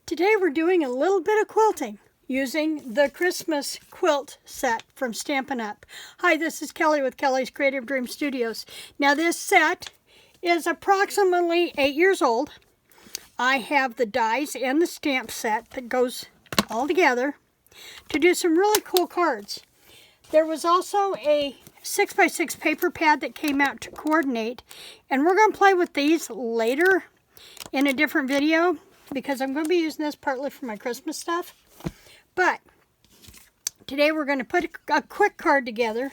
Today we're doing a little bit of quilting using the Christmas quilt set from Stampin' Up. Hi, this is Kelly with Kelly's Creative Dream Studios. Now this set is approximately 8 years old. I have the dies and the stamp set that goes all together to do some really cool cards. There was also a 6x6 paper pad that came out to coordinate, and we're going to play with these later in a different video, because I'm going to be using this partly for my Christmas stuff. But today we're going to put a quick card together.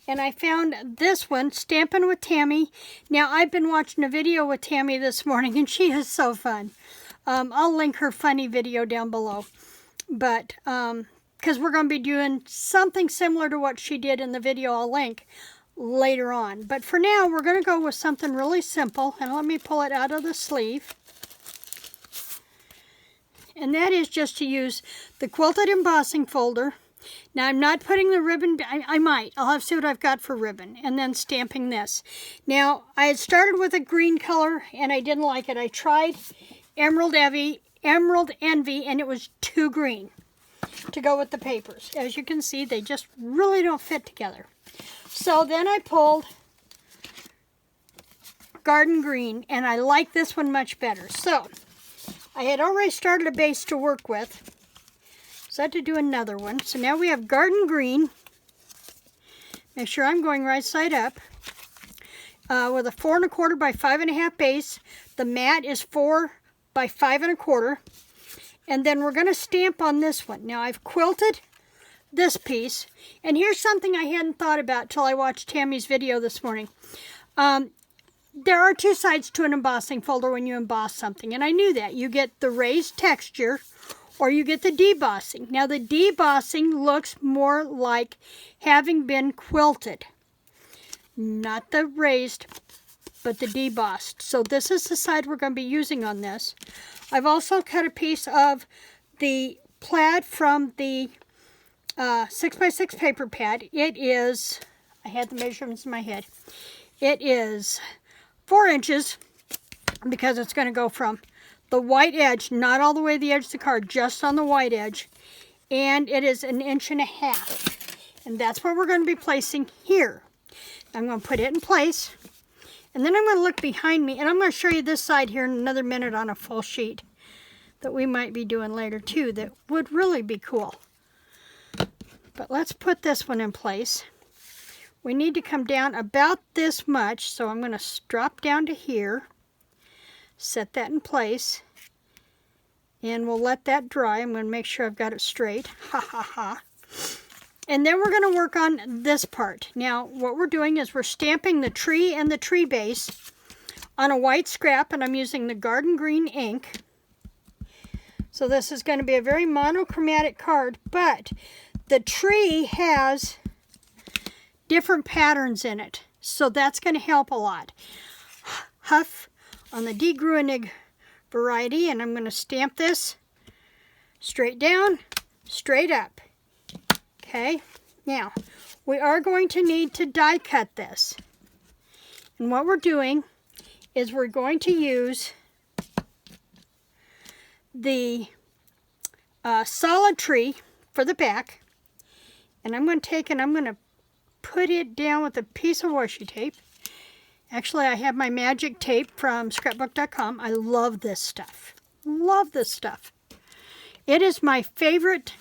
And I found this one, Stampin' with Tami. Now, I've been watching a video with Tami this morning, and she is so fun. I'll link her funny video down below. But, because we're going to be doing something similar to what she did in the video I'll link later on. But for now, we're going to go with something really simple. And let me pull it out of the sleeve. And that is just to use the quilted embossing folder. Now I'm not putting the ribbon, I might. I'll have to see what I've got for ribbon. And then stamping this. Now I had started with a green color and I didn't like it. I tried Emerald Envy, and it was too green to go with the papers. As you can see, they just really don't fit together. So then I pulled Garden Green, and I like this one much better. So I had already started a base to work with, so I had to do another one. So now we have Garden Green. Make sure I'm going right side up. With a 4 1/4 by 5 1/2 base. The mat is 4 by 5 1/4. And then we're going to stamp on this one. Now I've quilted this piece. And here's something I hadn't thought about till I watched Tami's video this morning. There are two sides to an embossing folder when you emboss something, and I knew that. You get the raised texture, or you get the debossing. Now the debossing looks more like having been quilted. Not the raised, but the debossed. So this is the side we're going to be using on this. I've also cut a piece of the plaid from the 6x6 paper pad. It is, I had the measurements in my head. It is 4 inches, because it's going to go from the white edge, not all the way to the edge of the card, just on the white edge. And it is 1.5 inches. And that's what we're going to be placing here. I'm going to put it in place. And then I'm going to look behind me, and I'm going to show you this side here in another minute on a full sheet that we might be doing later too, that would really be cool. But let's put this one in place. We need to come down about this much, so I'm going to drop down to here, set that in place, and we'll let that dry. I'm going to make sure I've got it straight. Ha ha ha. And then we're going to work on this part. Now, what we're doing is we're stamping the tree and the tree base on a white scrap, and I'm using the Garden Green ink. So this is going to be a very monochromatic card, but the tree has different patterns in it, so that's going to help a lot. Huff on the De Gruenig variety, and I'm going to stamp this straight down, straight up. Okay, now we are going to need to die cut this, and what we're doing is we're going to use the solid tree for the back, and I'm going to take and I'm going to put it down with a piece of washi tape. Actually, I have my magic tape from scrapbook.com. I love this stuff. Love this stuff. It is my favorite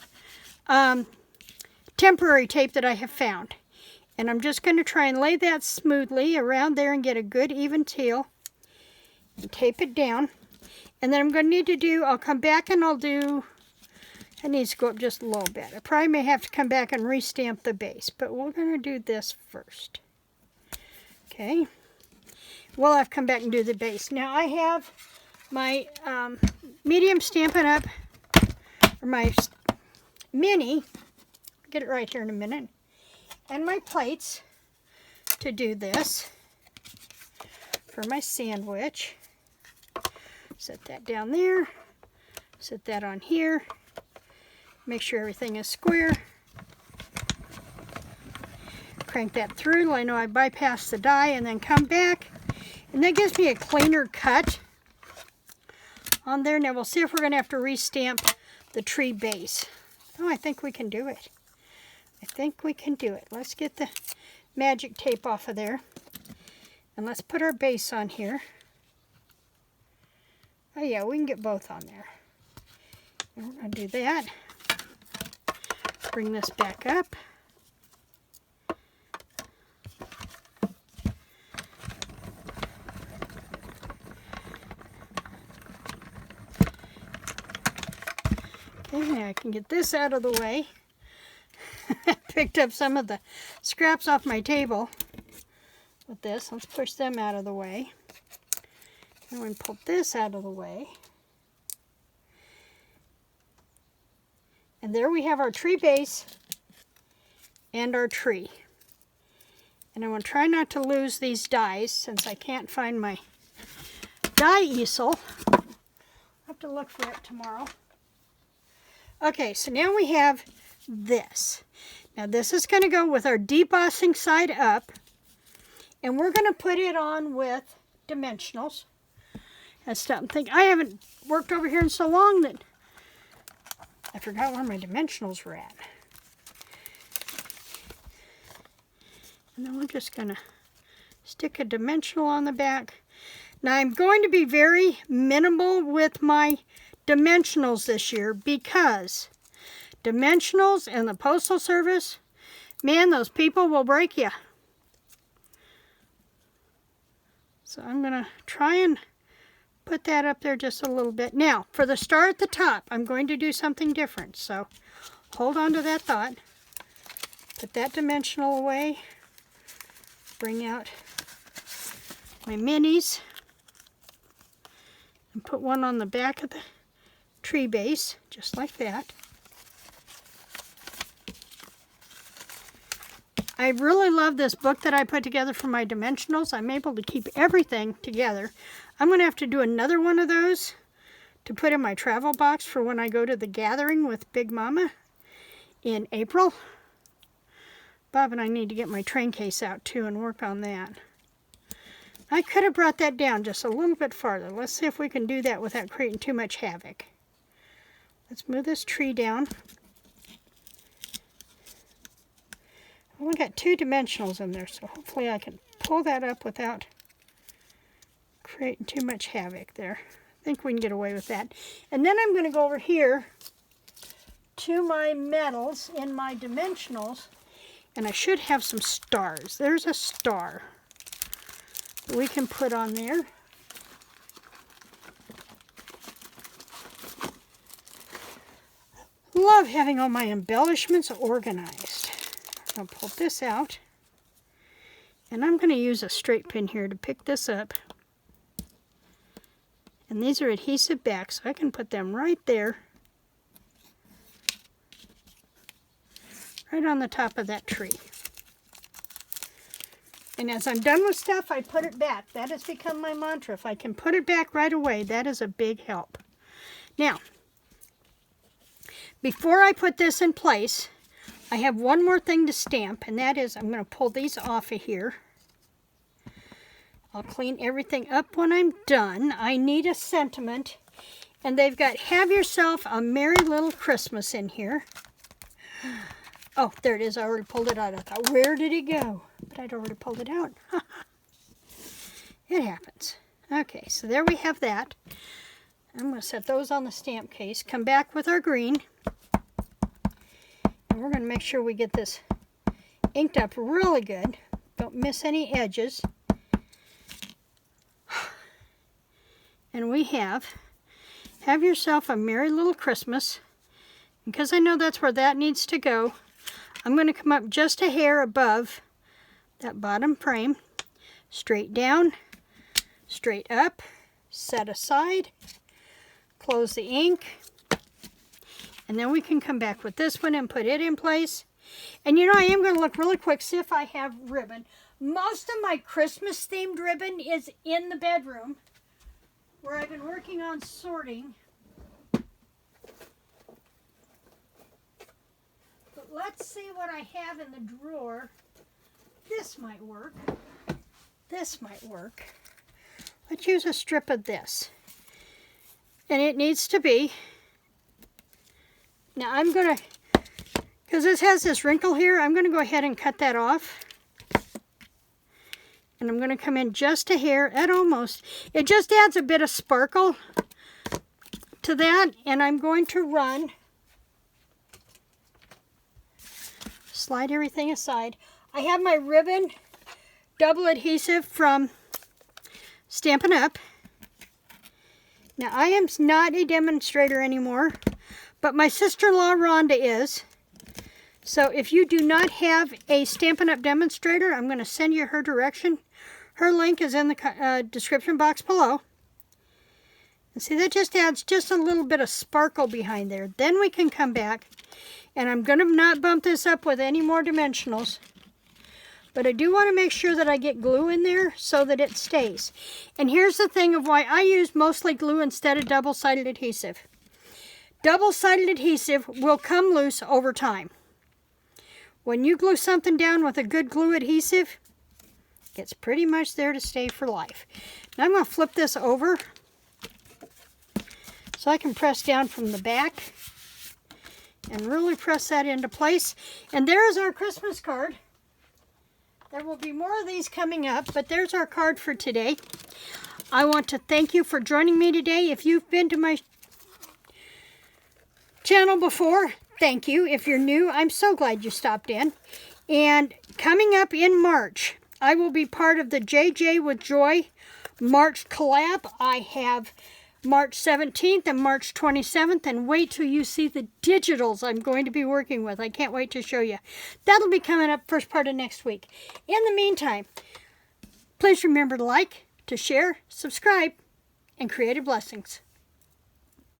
temporary tape that I have found. And I'm just going to try and lay that smoothly around there and get a good even tail. And tape it down. And then I'm going to need to do, I'll come back and I'll do, it needs to go up just a little bit. I probably may have to come back and restamp the base, but we're going to do this first. Okay. Well, I've come back and do the base. Now I have my medium Stampin' Up, or my mini, get it right here in a minute, and my plates to do this for my sandwich. Set that down there, set that on here. Make sure everything is square. Crank that through. I know I bypassed the die, and then come back. And that gives me a cleaner cut on there. Now we'll see if we're going to have to restamp the tree base. Oh, I think we can do it. I think we can do it. Let's get the magic tape off of there. And let's put our base on here. Oh yeah, we can get both on there. And we're going to do that. Bring this back up. Okay, now I can get this out of the way. Picked up some of the scraps off my table with this. Let's push them out of the way. And we're going to pull this out of the way. And there we have our tree base and our tree. And I'm going to try not to lose these dies since I can't find my die easel. I'll have to look for it tomorrow. Okay, so now we have this. Now this is going to go with our debossing side up. And we're going to put it on with dimensionals. And stop and think, I haven't worked over here in so long that I forgot where my dimensionals were at. And then we're just going to stick a dimensional on the back. Now I'm going to be very minimal with my dimensionals this year because dimensionals and the Postal Service, man, those people will break you. So I'm going to try and put that up there just a little bit. Now, for the star at the top, I'm going to do something different. So hold on to that thought. Put that dimensional away. Bring out my minis. And put one on the back of the tree base, just like that. I really love this book that I put together for my dimensionals. I'm able to keep everything together. I'm going to have to do another one of those to put in my travel box for when I go to the gathering with Big Mama in April. Bob and I need to get my train case out too and work on that. I could have brought that down just a little bit farther. Let's see if we can do that without creating too much havoc. Let's move this tree down. I've only got 2 dimensionals in there, so hopefully I can pull that up without creating too much havoc there. I think we can get away with that. And then I'm going to go over here to my metals in my dimensionals, and I should have some stars. There's a star that we can put on there. Love having all my embellishments organized. I'll pull this out, and I'm going to use a straight pin here to pick this up. And these are adhesive back, so I can put them right there, right on the top of that tree. And as I'm done with stuff, I put it back. That has become my mantra. If I can put it back right away, that is a big help. Now, before I put this in place, I have one more thing to stamp, and that is I'm going to pull these off of here. I'll clean everything up when I'm done. I need a sentiment, and they've got "Have Yourself a Merry Little Christmas" in here. Oh, there it is. I already pulled it out. I thought, where did it go? But I'd already pulled it out. It happens. Okay, so there we have that. I'm going to set those on the stamp case. Come back with our green. And we're going to make sure we get this inked up really good. Don't miss any edges. And we have Yourself a Merry Little Christmas. Because I know that's where that needs to go, I'm going to come up just a hair above that bottom frame. Straight down, straight up, set aside, close the ink. And then we can come back with this one and put it in place. And you know, I am going to look really quick, see if I have ribbon. Most of my Christmas themed ribbon is in the bedroom, where I've been working on sorting. But let's see what I have in the drawer. This might work. This might work. Let's use a strip of this. And it needs to be. Now I'm going to, because this has this wrinkle here, I'm going to go ahead and cut that off. And I'm going to come in just a hair at almost. It just adds a bit of sparkle to that. And I'm going to run, slide everything aside. I have my ribbon double adhesive from Stampin' Up. Now I am not a demonstrator anymore, but my sister-in-law Rhonda is. So if you do not have a Stampin' Up demonstrator, I'm going to send you her direction. Her link is in the description box below. And see, that just adds just a little bit of sparkle behind there. Then we can come back, and I'm going to not bump this up with any more dimensionals. But I do want to make sure that I get glue in there so that it stays. And here's the thing of why I use mostly glue instead of double-sided adhesive. Double-sided adhesive will come loose over time. When you glue something down with a good glue adhesive, it's pretty much there to stay for life. Now I'm going to flip this over so I can press down from the back and really press that into place. And there's our Christmas card. There will be more of these coming up, but there's our card for today. I want to thank you for joining me today. If you've been to my channel before, thank you. If you're new, I'm so glad you stopped in. And coming up in March, I will be part of the JJ with Joy March collab. I have March 17th and March 27th, and wait till you see the digitals I'm going to be working with. I can't wait to show you. That'll be coming up first part of next week. In the meantime, please remember to like, to share, subscribe, and creative blessings.